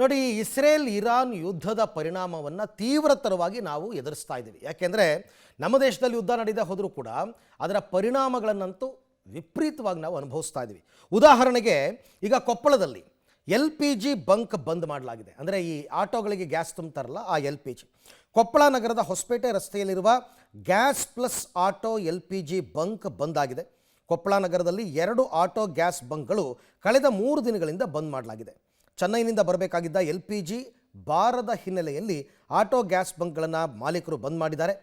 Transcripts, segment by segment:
ನೋಡಿ, Israel Iran ಯುದ್ಧದ ಪರಿಣಾಮವನ್ನು ತೀವ್ರತರವಾಗಿ ನಾವು ಎದುರಿಸ್ತಾ ಇದ್ದೀವಿ. ಯಾಕೆಂದರೆ ನಮ್ಮ ದೇಶದಲ್ಲಿ ಯುದ್ಧ ನಡೀತಾ ಹೋದರೂ ಕೂಡ ಅದರ ಪರಿಣಾಮಗಳನ್ನಂತೂ ವಿಪರೀತವಾಗಿ ನಾವು ಅನುಭವಿಸ್ತಾ ಇದ್ದೀವಿ. ಉದಾಹರಣೆಗೆ ಈಗ ಕೊಪ್ಪಳದಲ್ಲಿ LPG ಬಂಕ್ ಬಂದ್ ಮಾಡಲಾಗಿದೆ. ಅಂದರೆ ಈ ಆಟೋಗಳಿಗೆ ಗ್ಯಾಸ್ ತುಂಬ್ತಾರಲ್ಲ, ಆ LPG. ಕೊಪ್ಪಳ ನಗರದ ಹೊಸಪೇಟೆ ರಸ್ತೆಯಲ್ಲಿರುವ gas plus auto LPG bunk ಬಂದ್ ಆಗಿದೆ. ಕೊಪ್ಪಳ ನಗರದಲ್ಲಿ 2 ಆಟೋ ಗ್ಯಾಸ್ ಬಂಕ್ಗಳು ಕಳೆದ 3 ದಿನಗಳಿಂದ ಬಂದ್ ಮಾಡಲಾಗಿದೆ. ಚೆನ್ನೈನಿಂದ ಬರಬೇಕಾಗಿದ್ದ LPG ಬಾರದ ಹಿನ್ನೆಲೆಯಲ್ಲಿ ಆಟೋ ಗ್ಯಾಸ್ ಬಂಕ್ಗಳನ್ನು ಮಾಲೀಕರು ಬಂದ್ ಮಾಡಿದ್ದಾರೆ.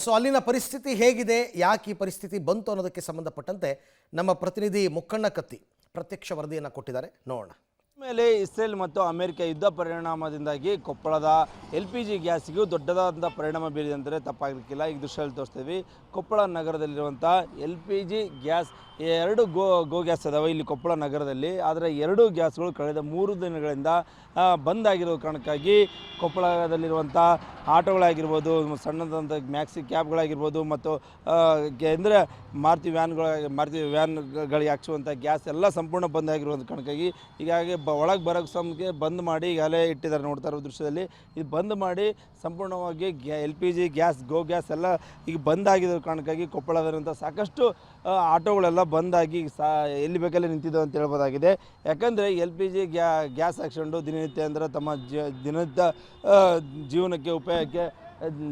ಸೊ ಅಲ್ಲಿನ ಪರಿಸ್ಥಿತಿ ಹೇಗಿದೆ, ಯಾಕೆ ಈ ಪರಿಸ್ಥಿತಿ ಬಂತು ಅನ್ನೋದಕ್ಕೆ ಸಂಬಂಧಪಟ್ಟಂತೆ ನಮ್ಮ ಪ್ರತಿನಿಧಿ ಮುಕ್ಕಣ್ಣ ಕತ್ತಿ ಪ್ರತ್ಯಕ್ಷ ವರದಿಯನ್ನು ಕೊಟ್ಟಿದ್ದಾರೆ, ನೋಡೋಣ. ಮೇಲೆ ಇಸ್ರೇಲ್ ಮತ್ತು ಅಮೆರಿಕ ಯುದ್ಧ ಪರಿಣಾಮದಿಂದಾಗಿ ಕೊಪ್ಪಳದ LPG ಗ್ಯಾಸ್ಗೂ ದೊಡ್ಡದಾದಂಥ ಪರಿಣಾಮ ಬೀರಿದೆ ಅಂದರೆ ತಪ್ಪಾಗಲಿಕ್ಕಿಲ್ಲ. ಈಗ ದೃಶ್ಯದಲ್ಲಿ ತೋರಿಸ್ತೀವಿ. ಕೊಪ್ಪಳ ನಗರದಲ್ಲಿರುವಂಥ LPG ಗ್ಯಾಸ್ 2 ಗೋ ಗ್ಯಾಸ್ ಅದಾವೆ ಇಲ್ಲಿ ಕೊಪ್ಪಳ ನಗರದಲ್ಲಿ. ಆದರೆ 2 ಗ್ಯಾಸ್ಗಳು ಕಳೆದ 3 ದಿನಗಳಿಂದ ಬಂದ್ ಆಗಿರೋ ಕಾರಣಕ್ಕಾಗಿ ಕೊಪ್ಪಳದಲ್ಲಿರುವಂಥ ಆಟೋಗಳಾಗಿರ್ಬೋದು, ಸಣ್ಣದಂಥ ಮ್ಯಾಕ್ಸಿ ಕ್ಯಾಬ್ಗಳಾಗಿರ್ಬೋದು ಮತ್ತು ಅಂದರೆ ಮಾರುತಿ ವ್ಯಾನ್ಗಳಿಗೆ ಹಾಕ್ಸುವಂಥ ಗ್ಯಾಸ್ ಎಲ್ಲ ಸಂಪೂರ್ಣ ಬಂದ್ ಆಗಿರುವಂಥ ಕಾರಣಕ್ಕಾಗಿ ಹೀಗಾಗಿ ಒಳಗೆ ಬರೋಕ್ಕೆ ಸಮಕ್ಕೆ ಬಂದ್ ಮಾಡಿ ಈಗಾಗಲೇ ಇಟ್ಟಿದ್ದಾರೆ. ನೋಡ್ತಾ ಇರೋ ದೃಶ್ಯದಲ್ಲಿ ಇದು ಬಂದ್ ಮಾಡಿ ಸಂಪೂರ್ಣವಾಗಿ LPG ಗ್ಯಾಸ್, ಗೋ ಗ್ಯಾಸ್ ಎಲ್ಲ ಈಗ ಬಂದ್ ಆಗಿರೋ ಕಾರಣಕ್ಕಾಗಿ ಕೊಪ್ಪಳದಲ್ಲಿರುವಂಥ ಸಾಕಷ್ಟು ಆಟೋಗಳೆಲ್ಲ ಬಂದಾಗಿ ಎಲ್ಲಿ ಬೇಕಲ್ಲೇ ನಿಂತಿದ್ದು ಅಂತ ಹೇಳ್ಬೋದಾಗಿದೆ. ಯಾಕಂದರೆ LPG ಗ್ಯಾಸ್ ಹಾಕ್ಸ್ಕೊಂಡು ದಿನನಿತ್ಯ ಅಂದರೆ ತಮ್ಮ ದಿನನಿತ್ಯ ಜೀವನಕ್ಕೆ ಉಪಯೋಗಕ್ಕೆ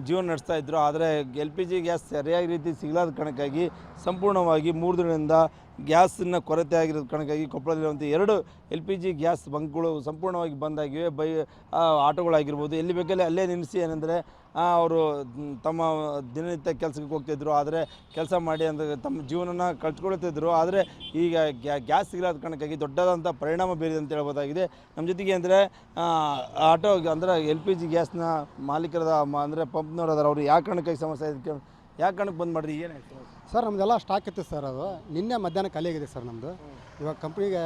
ಜೀವನ ನಡೆಸ್ತಾ ಇದ್ದರು. ಆದರೆ LPG ಗ್ಯಾಸ್ ಸರಿಯಾದ ರೀತಿ ಸಿಗಲಾದ ಕಾರಣಕ್ಕಾಗಿ ಸಂಪೂರ್ಣವಾಗಿ 3 ದಿನದಿಂದ ಗ್ಯಾಸನ್ನು ಕೊರತೆ ಆಗಿರೋದು ಕಾರಣಕ್ಕಾಗಿ ಕೊಪ್ಪಳದಲ್ಲಿರುವಂಥ 2 LPG ಗ್ಯಾಸ್ ಬಂಕ್ಗಳು ಸಂಪೂರ್ಣವಾಗಿ ಬಂದಾಗಿವೆ. ಆಟೋಗಳಾಗಿರ್ಬೋದು ಎಲ್ಲಿ ಬೇಕಲ್ಲಿ ಅಲ್ಲೇ ನಿಲ್ಲಿಸಿ ಏನಂದರೆ ಅವರು ತಮ್ಮ ದಿನನಿತ್ಯ ಕೆಲಸಕ್ಕೆ ಹೋಗ್ತಿದ್ರು. ಆದರೆ ಕೆಲಸ ಮಾಡಿ ಅಂದರೆ ತಮ್ಮ ಜೀವನನ ಕಳ್ಕೊಳ್ತಿದ್ರು. ಆದರೆ ಈಗ ಗ್ಯಾಸ್ ಸಿಗಲಾದ ಕಾರಣಕ್ಕಾಗಿ ದೊಡ್ಡದಾದಂಥ ಪರಿಣಾಮ ಬೀರಿದೆ ಅಂತ ಹೇಳ್ಬೋದಾಗಿದೆ. ನಮ್ಮ ಜೊತೆಗೆ ಅಂದರೆ ಆಟೋ ಅಂದರೆ LPG ಗ್ಯಾಸ್ನ ಮಾಲೀಕರದ ಅಂದರೆ ಪಂಪ್ನವ್ರು ಅದಾರ. ಅವರು ಯಾವ ಕಾರಣಕ್ಕಾಗಿ ಸಮಸ್ಯೆ ಇದಕ್ಕೆ ಯಾವ ಕಾರಣಕ್ಕೆ ಬಂದ್ ಮಾಡಿರಿ, ಏನಾಯ್ತು ಸರ್? ನಮ್ಮದೆಲ್ಲ ಸ್ಟಾಕ್ ಇತ್ತು ಸರ್. ಅದು ನಿನ್ನೆ ಮಧ್ಯಾಹ್ನ ಖಾಲಿ ಆಗಿದೆ ಸರ್ ನಮ್ಮದು. ಇವಾಗ ಕಂಪ್ನಿಗೆ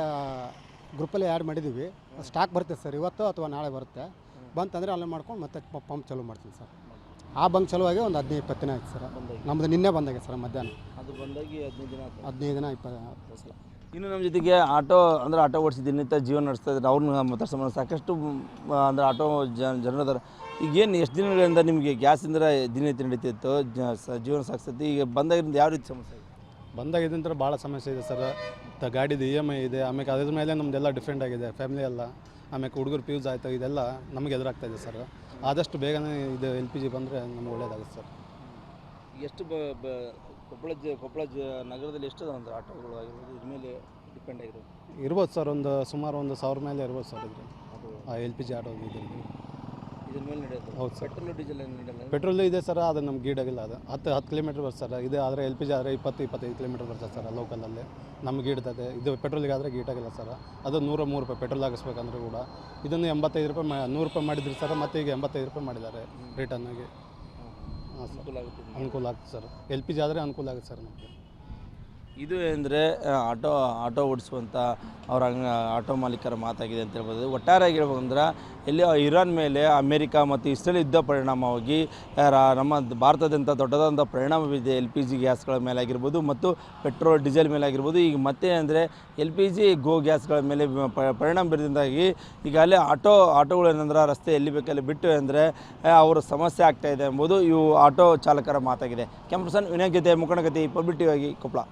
ಗ್ರೂಪಲ್ಲಿ ಆ್ಯಡ್ ಮಾಡಿದ್ದೀವಿ. ಸ್ಟಾಕ್ ಬರುತ್ತೆ ಸರ್, ಇವತ್ತು ಅಥವಾ ನಾಳೆ ಬರುತ್ತೆ. ಬಂತಂದರೆ ಅಲ್ಲೇ ಮಾಡ್ಕೊಂಡು ಮತ್ತೆ ಪಂಪ್ ಚಾಲೂ ಮಾಡ್ತೀನಿ ಸರ್. ಆ ಬಂಕ್ ಚಲುವಾಗಿ ಒಂದು 15-20 ದಿನ ಆಯ್ತು ಸರ್. ನಮ್ಮದು ನಿನ್ನೆ ಬಂದಾಗೆ ಸರ್ ಮಧ್ಯಾಹ್ನ. ಅದು ಬಂದಾಗಿ 15 ದಿನ ಆಯ್ತು. 15 ದಿನ 20 ಸಲ. ಇನ್ನು ನಮ್ಮ ಜೊತೆಗೆ ಆಟೋ ಓಡಿಸಿ ದಿನನಿತ್ಯ ಜೀವನ ನಡೆಸ್ತಾ ಇದ್ದಾರೆ. ಅವ್ರನ್ನ ಮಾತಾಡ್ಸೋಣ. ಸಾಕಷ್ಟು ಅಂದರೆ ಆಟೋ ಜನರದಾರ. ಈಗೇನು ಎಷ್ಟು ದಿನಗಳಿಂದ ನಿಮಗೆ ಗ್ಯಾಸಿಂದ ದಿನನಿತ್ಯ ನಡೀತಿತ್ತು, ಜೀವನ ಸಾಗಿಸ್ತೈತಿ? ಈಗ ಬಂದಾಗಿರಿಂದ ಯಾವ ರೀತಿ ಸಮಸ್ಯೆ ಇದೆ? ಬಂದಾಗಿದ್ದಂತರ ಭಾಳ ಸಮಸ್ಯೆ ಇದೆ ಸರ್. ಗಾಡಿದು EMI ಇದೆ. ಆಮೇಲೆ ಅದ್ರ ಮೇಲೆ ನಮ್ಮದೆಲ್ಲ ಡಿಫ್ರೆಂಟ್ ಆಗಿದೆ, ಫ್ಯಾಮಿಲಿ ಎಲ್ಲ. ಆಮೇಲೆ ಹುಡುಗರು ಫ್ಯೂಸ್ ಆಯಿತು, ಇದೆಲ್ಲ ನಮಗೆ ಎದುರಾಗ್ತಾ ಇದೆ ಸರ್. ಆದಷ್ಟು ಬೇಗನೆ ಇದು LPG ಬಂದರೆ ನಮ್ಗೆ ಒಳ್ಳೇದಾಗುತ್ತೆ ಸರ್. ಎಷ್ಟು ಕೊಪ್ಪಳ ನಗರದಲ್ಲಿ ಎಷ್ಟು ಅಂದ್ರೆ ಆಟೋಗಳು ಆಗಿರ್ಬೋದು ಇದ್ರ ಮೇಲೆ ಡಿಪೆಂಡ್ ಆಗಿರೋದು? ಇರ್ಬೋದು ಸರ್, ಸುಮಾರು 1,000 ಮೇಲೆ ಇರ್ಬೋದು ಸರ್. ಇದ್ರೆ LPG ಆಟೋ ಇದ್ರ ಮೇಲೆ ನಡೆಯೋದು. ಹೌದು ಸರ್. ಪೆಟ್ರೋಲ್ ಡೀಸೆಲ್ ಏನು ನಡೆಯಲ್ಲ? ಪೆಟ್ರೋಲ್ ಇದೆ ಸರ್, ಅದು ನಮ್ಗೆ ಗೀಡಾಗಿಲ್ಲ. ಅದು 10 ಕಿಲೋಮೀಟ್ರ್ ಬರ್ತದೆ ಸರ್. ಇದು ಆದರೆ LPG ಆದರೆ 20-25 ಕಿಲೋಮೀಟ್ರ್ ಬರ್ತದೆ ಸರ್ ಲೋಕಲಲ್ಲಿ. ನಮ್ಗೆ ಗೀಡ್ತದೆ. ಇದು ಪೆಟ್ರೋಲಿಗೆ ಆದರೆ ಗೀಟಾಗಿಲ್ಲ ಸರ್. ಅದು 103 ರೂಪಾಯಿ ಪೆಟ್ರೋಲ್ ಹಾಕಿಸ್ಬೇಕಂದ್ರೆ ಕೂಡ. ಇದನ್ನು 85 ರೂಪಾಯಿ 100 ರೂಪಾಯಿ ಮಾಡಿದ್ರು ಸರ್. ಮತ್ತು ಈಗ 85 ರೂಪಾಯಿ ಮಾಡಿದ್ದಾರೆ ರಿಟರ್ನಾಗಿ. ಹಾಂ ಸರ್, ಅನುಕೂಲ ಆಗ್ತದೆ ಸರ್. LPG ಆದರೆ ಅನುಕೂಲ ಆಗುತ್ತೆ ಸರ್ ನಮಗೆ. ಇದು ಅಂದರೆ ಆಟೋ ಓಡಿಸುವಂಥ ಅವರ ಆಟೋ ಮಾಲೀಕರ ಮಾತಾಗಿದೆ ಅಂತ ಹೇಳ್ಬೋದು. ಒಟ್ಟಾರೆಯಾಗಿ ಹೇಳ್ಬೋದು ಅಂದ್ರೆ ಇಲ್ಲಿ ಇರಾನ್ ಮೇಲೆ ಅಮೆರಿಕ ಮತ್ತು ಇಸ್ರೇಲ್ ಯುದ್ಧ ಪರಿಣಾಮವಾಗಿ ನಮ್ಮ ಭಾರತದಂಥ ದೊಡ್ಡದಾದಂಥ ಪರಿಣಾಮ ಬೀರಿದೆ. LPG ಗ್ಯಾಸ್ಗಳ ಮೇಲೆ ಆಗಿರ್ಬೋದು ಮತ್ತು ಪೆಟ್ರೋಲ್ ಡೀಸೆಲ್ ಮೇಲೆ ಆಗಿರ್ಬೋದು. ಈಗ ಮತ್ತೆ ಅಂದರೆ LPG ಗೋ ಗ್ಯಾಸ್ಗಳ ಮೇಲೆ ಪರಿಣಾಮ ಬೀರಿದಿಂದಾಗಿ ಈಗ ಅಲ್ಲಿ ಆಟೋಗಳು ಏನಂದ್ರೆ ರಸ್ತೆ ಎಲ್ಲಿ ಬೇಕಲ್ಲಿ ಬಿಟ್ಟು ಅಂದರೆ ಅವರ ಸಮಸ್ಯೆ ಆಗ್ತಾಯಿದೆ ಎಂಬುದು ಇವು ಆಟೋ ಚಾಲಕರ ಮಾತಾಗಿದೆ. ಕ್ಯಾಮ್ರಾ ಪರ್ಸನ್ ವಿನಾಯಕ್ ಜೊತೆ ಮುಖಂಡ ಕತೆ ಪಬ್ಲಿಕ್ ಟಿವಿ ಆಗಿ ಕೊಪ್ಪಳ.